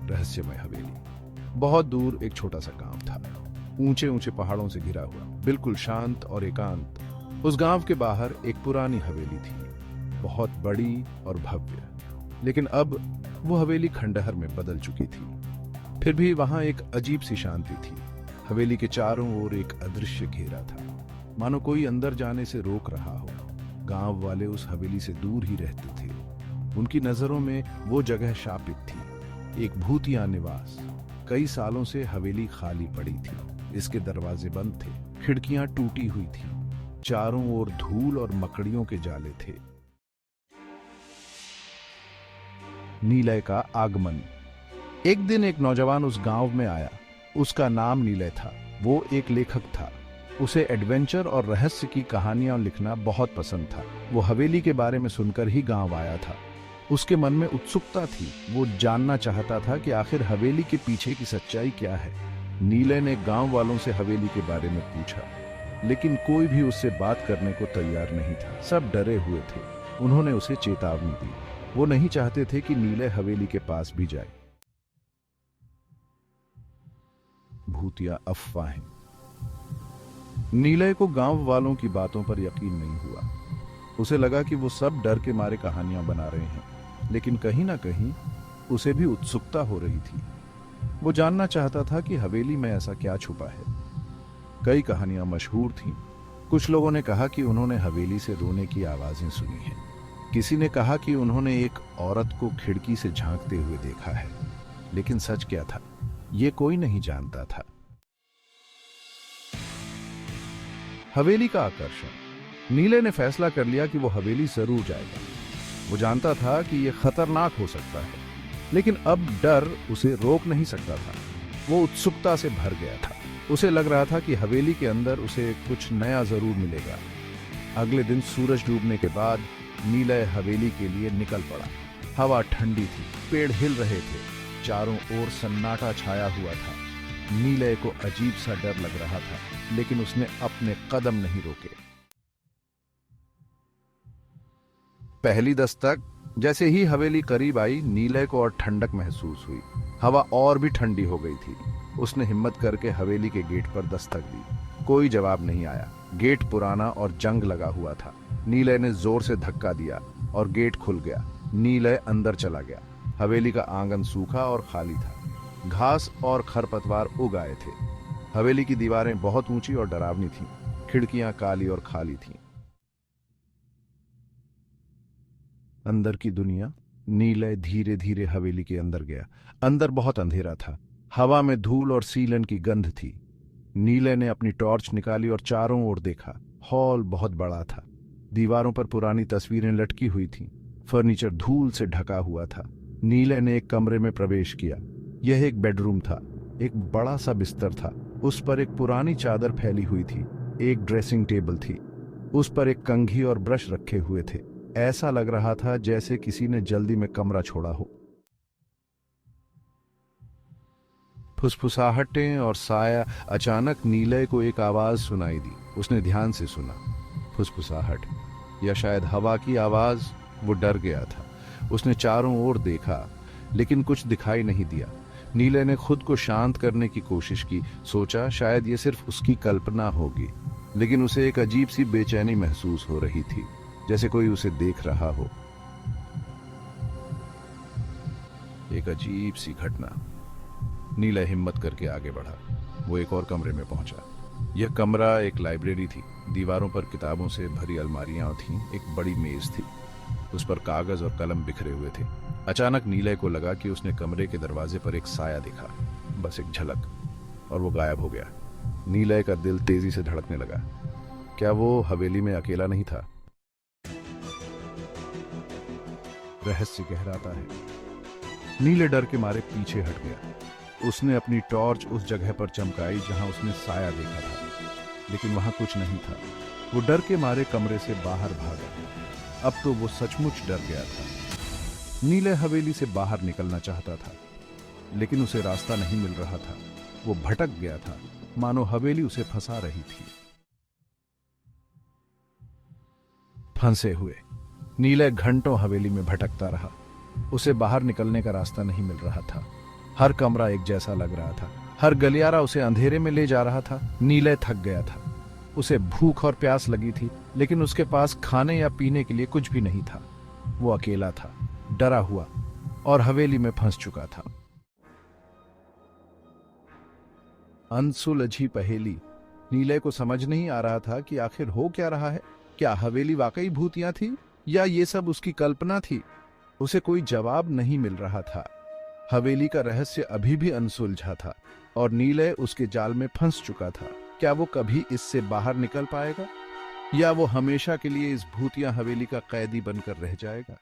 रहस्यमय हवेली। बहुत दूर एक छोटा सा गांव था, ऊंचे ऊंचे पहाड़ों से घिरा हुआ, बिल्कुल शांत और एकांत। उस गांव के बाहर एक पुरानी हवेली थी, बहुत बड़ी और भव्य। लेकिन अब वो हवेली खंडहर में बदल चुकी थी। फिर भी वहां एक अजीब सी शांति थी। हवेली के चारों ओर एक अदृश्य घेरा था, मानो कोई अंदर जाने से रोक रहा हो। गांव वाले उस हवेली से दूर ही रहते थे। उनकी नजरों में वो जगह शापित थी, एक भूतिया निवास। कई सालों से हवेली खाली पड़ी थी, इसके दरवाजे बंद थे, खिड़कियां टूटी हुई थी, चारों ओर धूल और मकड़ियों के जाले थे। नीलय का आगमन। एक दिन एक नौजवान उस गांव में आया। उसका नाम नीलय था। वो एक लेखक था। उसे एडवेंचर और रहस्य की कहानियां लिखना बहुत पसंद था। वो हवेली के बारे में सुनकर ही गांव आया था। उसके मन में उत्सुकता थी। वो जानना चाहता था कि आखिर हवेली के पीछे की सच्चाई क्या है। नीलय ने गांव वालों से हवेली के बारे में पूछा, लेकिन कोई भी उससे बात करने को तैयार नहीं था। सब डरे हुए थे। उन्होंने उसे चेतावनी दी। वो नहीं चाहते थे कि नीलय हवेली के पास भी जाए। भूतिया अफवाहें। नीलय को गांव वालों की बातों पर यकीन नहीं हुआ। उसे लगा कि वो सब डर के मारे कहानियां बना रहे हैं, लेकिन कहीं ना कहीं उसे भी उत्सुकता हो रही थी। वो जानना चाहता था कि हवेली में ऐसा क्या छुपा है। कई कहानियां मशहूर थीं। कुछ लोगों ने कहा कि उन्होंने हवेली से रोने की आवाजें सुनी हैं। किसी ने कहा कि उन्होंने एक औरत को खिड़की से झांकते हुए देखा है। लेकिन सच क्या था, ये कोई नहीं जानता था। हवेली का आकर्षण। नीले ने फैसला कर लिया कि वो हवेली जरूर जाएगा। वो जानता था कि यह खतरनाक हो सकता है, लेकिन अब डर उसे रोक नहीं सकता था। वो उत्सुकता से भर गया था। उसे लग रहा था कि हवेली के अंदर उसे कुछ नया जरूर मिलेगा। अगले दिन सूरज डूबने के बाद नीलय हवेली के लिए निकल पड़ा। हवा ठंडी थी, पेड़ हिल रहे थे, चारों ओर सन्नाटा छाया हुआ था। नीलय को अजीब सा डर लग रहा था, लेकिन उसने अपने कदम नहीं रोके। पहली दस्तक। जैसे ही हवेली करीब आई, नीलय को और ठंडक महसूस हुई। हवा और भी ठंडी हो गई थी। उसने हिम्मत करके हवेली के गेट पर दस्तक दी। कोई जवाब नहीं आया। गेट पुराना और जंग लगा हुआ था। नीलय ने जोर से धक्का दिया और गेट खुल गया। नीलय अंदर चला गया। हवेली का आंगन सूखा और खाली था। घास और खरपतवार उग आए थे। हवेली की दीवारें बहुत ऊंची और डरावनी थीं। खिड़कियां काली और खाली थीं। अंदर की दुनिया। नीलय धीरे धीरे हवेली के अंदर गया। अंदर बहुत अंधेरा था। हवा में धूल और सीलन की गंध थी। नीलय ने अपनी टॉर्च निकाली और चारों ओर देखा। हॉल बहुत बड़ा था। दीवारों पर पुरानी तस्वीरें लटकी हुई थीं। फर्नीचर धूल से ढका हुआ था। नीलय ने एक कमरे में प्रवेश किया। यह एक बेडरूम था। एक बड़ा सा बिस्तर था। उस पर एक पुरानी चादर फैली हुई थी। एक ड्रेसिंग टेबल थी। उस पर एक कंघी और ब्रश रखे हुए थे। ऐसा लग रहा था जैसे किसी ने जल्दी में कमरा छोड़ा हो। फुसफुसाहटें और साया। अचानक नीलय को एक आवाज सुनाई दी। उसने ध्यान से सुना। फुसफुसाहट, या शायद हवा की आवाज। वो डर गया था। उसने चारों ओर देखा, लेकिन कुछ दिखाई नहीं दिया। नीलय ने खुद को शांत करने की कोशिश की। सोचा शायद ये सिर्फ उसकी कल्पना होगी, लेकिन उसे एक अजीब सी बेचैनी महसूस हो रही थी, जैसे कोई उसे देख रहा हो। एक अजीब सी घटना। नीलय हिम्मत करके आगे बढ़ा। वो एक और कमरे में पहुंचा। यह कमरा एक लाइब्रेरी थी। दीवारों पर किताबों से भरी अलमारियां थीं। एक बड़ी मेज थी, उस पर कागज और कलम बिखरे हुए थे। अचानक नीलय को लगा कि उसने कमरे के दरवाजे पर एक साया देखा, बस एक झलक, और वो गायब हो गया। नीलय का दिल तेजी से धड़कने लगा। क्या वो हवेली में अकेला नहीं था? रहस्य गहराता है। नीले डर के मारे पीछे हट गया। उसने अपनी टॉर्च उस जगह पर चमकाई जहां उसने साया देखा था, लेकिन वहां कुछ नहीं था। वो डर के मारे कमरे से बाहर भागा। अब तो वो सचमुच डर गया था। नीले हवेली से बाहर निकलना चाहता था, लेकिन उसे रास्ता नहीं मिल रहा था। वो भटक गया था, मानो हवेली उसे फंसा रही थी। फंसे हुए नीले घंटों हवेली में भटकता रहा। उसे बाहर निकलने का रास्ता नहीं मिल रहा था। हर कमरा एक जैसा लग रहा था, हर गलियारा उसे अंधेरे में ले जा रहा था। नीलय थक गया था, उसे भूख और प्यास लगी थी, लेकिन उसके पास खाने या पीने के लिए कुछ भी नहीं था। वो अकेला था, डरा हुआ और हवेली में फंस चुका था। अनसुलझी पहेली। नीलय को समझ नहीं आ रहा था कि आखिर हो क्या रहा है। क्या हवेली वाकई भूतिया थी या ये सब उसकी कल्पना थी? उसे कोई जवाब नहीं मिल रहा था। हवेली का रहस्य अभी भी अनसुलझा था और नीलय उसके जाल में फंस चुका था। क्या वो कभी इससे बाहर निकल पाएगा या वो हमेशा के लिए इस भूतिया हवेली का कैदी बनकर रह जाएगा?